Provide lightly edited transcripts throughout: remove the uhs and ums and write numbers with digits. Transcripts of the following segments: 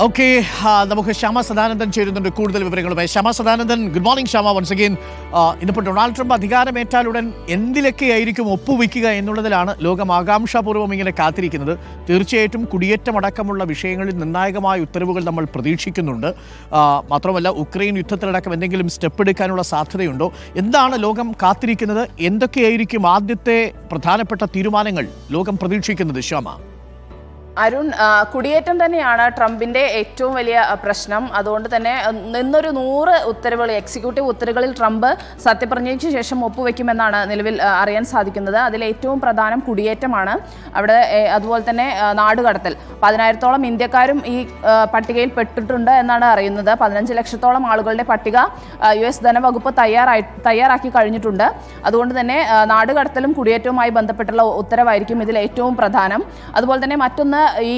Okay, നമുക്ക് ശ്യാമ സദാനന്ദൻ ചേരുന്നുണ്ട് കൂടുതൽ വിവരങ്ങളുമായി. Shyama Sadanandan, good morning Shyama. Once again, ഇന്നിപ്പോൾ ഡൊണാൾഡ് ട്രംപ് അധികാരമേറ്റാലുടൻ എന്തിലൊക്കെയായിരിക്കും ഒപ്പുവയ്ക്കുക എന്നുള്ളതിലാണ് ലോകം ആകാംക്ഷാപൂർവ്വം ഇങ്ങനെ കാത്തിരിക്കുന്നത്. തീർച്ചയായിട്ടും കുടിയേറ്റമടക്കമുള്ള വിഷയങ്ങളിൽ നിർണായകമായ ഉത്തരവുകൾ നമ്മൾ പ്രതീക്ഷിക്കുന്നുണ്ട്. മാത്രമല്ല, ഉക്രൈൻ യുദ്ധത്തിലടക്കം എന്തെങ്കിലും സ്റ്റെപ്പ് എടുക്കാനുള്ള സാധ്യതയുണ്ടോ? എന്താണ് ലോകം കാത്തിരിക്കുന്നത്? എന്തൊക്കെയായിരിക്കും ആദ്യത്തെ പ്രധാനപ്പെട്ട തീരുമാനങ്ങൾ ലോകം പ്രതീക്ഷിക്കുന്നത്? ശ്യാമ. അരുൺ, കുടിയേറ്റം തന്നെയാണ് ട്രംപിൻ്റെ ഏറ്റവും വലിയ പ്രശ്നം. അതുകൊണ്ട് തന്നെ നിന്നൊരു 100 ഉത്തരവുകൾ, എക്സിക്യൂട്ടീവ് ഉത്തരവുകളിൽ ട്രംപ് സത്യപ്രതിജ്ഞയ്ക്ക് ശേഷം ഒപ്പുവെക്കുമെന്നാണ് നിലവിൽ അറിയാൻ സാധിക്കുന്നത്. അതിൽ ഏറ്റവും പ്രധാനം കുടിയേറ്റമാണ്. അവിടെ അതുപോലെ തന്നെ നാടുകടത്തൽ. 10,000-ഓളം ഇന്ത്യക്കാരും ഈ പട്ടികയിൽ പെട്ടിട്ടുണ്ട് എന്നാണ് അറിയുന്നത്. 15 ലക്ഷത്തോളം ആളുകളുടെ പട്ടിക US ധനവകുപ്പ് തയ്യാറാക്കി കഴിഞ്ഞിട്ടുണ്ട്. അതുകൊണ്ട് തന്നെ നാടുകടത്തലും കുടിയേറ്റവുമായി ബന്ധപ്പെട്ടുള്ള ഉത്തരവായിരിക്കും ഇതിൽ ഏറ്റവും പ്രധാനം. അതുപോലെ തന്നെ മറ്റൊന്ന്, ഈ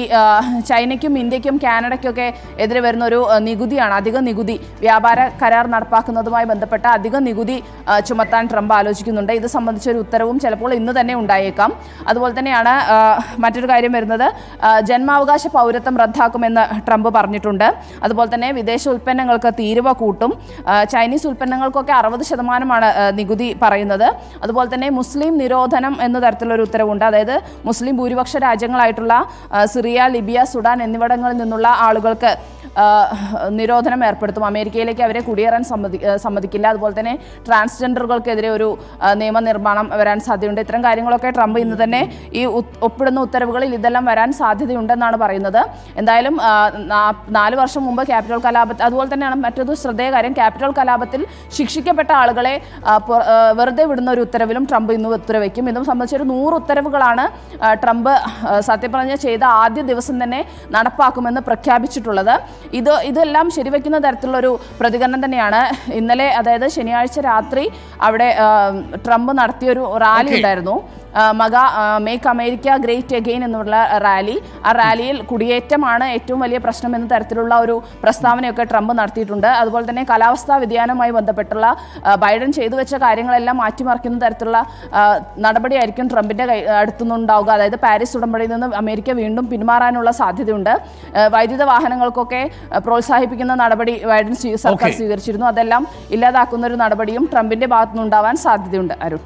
ചൈനയ്ക്കും ഇന്ത്യക്കും കാനഡയ്ക്കൊക്കെ എതിരെ വരുന്ന ഒരു നികുതിയാണ്, അധിക നികുതി. വ്യാപാര കരാർ നടപ്പാക്കുന്നതുമായി ബന്ധപ്പെട്ട അധിക നികുതി ചുമത്താൻ ട്രംപ് ആലോചിക്കുന്നുണ്ട്. ഇത് സംബന്ധിച്ചൊരു ഉത്തരവും ചിലപ്പോൾ ഇന്ന് തന്നെ ഉണ്ടായേക്കാം. അതുപോലെ തന്നെയാണ് മറ്റൊരു കാര്യം വരുന്നത്, ജന്മാവകാശ പൗരത്വം റദ്ദാക്കുമെന്ന് ട്രംപ് പറഞ്ഞിട്ടുണ്ട്. അതുപോലെ തന്നെ വിദേശ ഉൽപ്പന്നങ്ങൾക്ക് തീരുവ കൂട്ടും. ചൈനീസ് ഉൽപ്പന്നങ്ങൾക്കൊക്കെ 60% നികുതി പറയുന്നത്. അതുപോലെ തന്നെ മുസ്ലിം നിരോധനം എന്ന തരത്തിലൊരു ഉത്തരവുണ്ട്. അതായത് മുസ്ലിം ഭൂരിപക്ഷ രാജ്യങ്ങളായിട്ടുള്ള സിറിയ, ലിബിയ, സുഡാൻ എന്നിവിടങ്ങളിൽ നിന്നുള്ള ആളുകൾക്ക് നിരോധനം ഏർപ്പെടുത്തും. അമേരിക്കയിലേക്ക് അവരെ കുടിയേറാൻ സമ്മതിക്കില്ല. അതുപോലെ തന്നെ ട്രാൻസ്ജെൻഡറുകൾക്കെതിരെ ഒരു നിയമനിർമ്മാണം വരാൻ സാധ്യതയുണ്ട്. ഇത്തരം കാര്യങ്ങളൊക്കെ ട്രംപ് ഇന്ന് തന്നെ ഈ ഒപ്പിടുന്ന ഉത്തരവുകളിൽ ഇതെല്ലാം വരാൻ സാധ്യതയുണ്ടെന്നാണ് പറയുന്നത്. എന്തായാലും 4 വർഷം മുമ്പ് ക്യാപിറ്റൽ കലാപത്തിൽ, അതുപോലെ തന്നെയാണ് മറ്റൊരു ശ്രദ്ധേയ കാര്യം, ക്യാപിറ്റൽ കലാപത്തിൽ ശിക്ഷിക്കപ്പെട്ട ആളുകളെ വെറുതെ വിടുന്ന ഒരു ഉത്തരവിലും ട്രംപ് ഇന്ന് ഉത്തരവയ്ക്കും. ഇതും സംബന്ധിച്ചൊരു 100 ഉത്തരവുകളാണ് ട്രംപ് സത്യപ്രതിജ്ഞ ചെയ്ത ആദ്യ ദിവസം തന്നെ നടപ്പാക്കുമെന്ന് പ്രഖ്യാപിച്ചിട്ടുള്ളത്. ഇതെല്ലാം ശരിവെക്കുന്ന തരത്തിലുള്ളൊരു പ്രതികരണം തന്നെയാണ്. ഇന്നലെ, അതായത് ശനിയാഴ്ച രാത്രി, അവിടെ ട്രംപ് നടത്തിയൊരു റാലി ഉണ്ടായിരുന്നു. മേക്ക് അമേരിക്ക ഗ്രേറ്റ് അഗെയിൻ എന്നുള്ള റാലി. ആ റാലിയിൽ കുടിയേറ്റമാണ് ഏറ്റവും വലിയ പ്രശ്നം എന്ന തരത്തിലുള്ള ഒരു പ്രസ്താവനയൊക്കെ ട്രംപ് നടത്തിയിട്ടുണ്ട്. അതുപോലെ തന്നെ കാലാവസ്ഥാ വ്യതിയാനവുമായി ബന്ധപ്പെട്ടുള്ള ബൈഡൻ ചെയ്തു വെച്ച കാര്യങ്ങളെല്ലാം മാറ്റിമറിക്കുന്ന തരത്തിലുള്ള നടപടിയായിരിക്കും ട്രംപിൻ്റെ അടുത്തുനിന്നുണ്ടാവുക. അതായത് പാരീസ് ഉടമ്പടിയിൽ നിന്ന് അമേരിക്ക വീണ്ടും പിന്മാറാനുള്ള സാധ്യതയുണ്ട്. വൈദ്യുത വാഹനങ്ങൾക്കൊക്കെ പ്രോത്സാഹിപ്പിക്കുന്ന നടപടി ബൈഡൻ സർക്കാർ സ്വീകരിച്ചിരുന്നു. അതെല്ലാം ഇല്ലാതാക്കുന്ന ഒരു നടപടിയും ട്രംപിൻ്റെ ഭാഗത്തുനിന്നുണ്ടാവാൻ സാധ്യതയുണ്ട്. അരുൺ.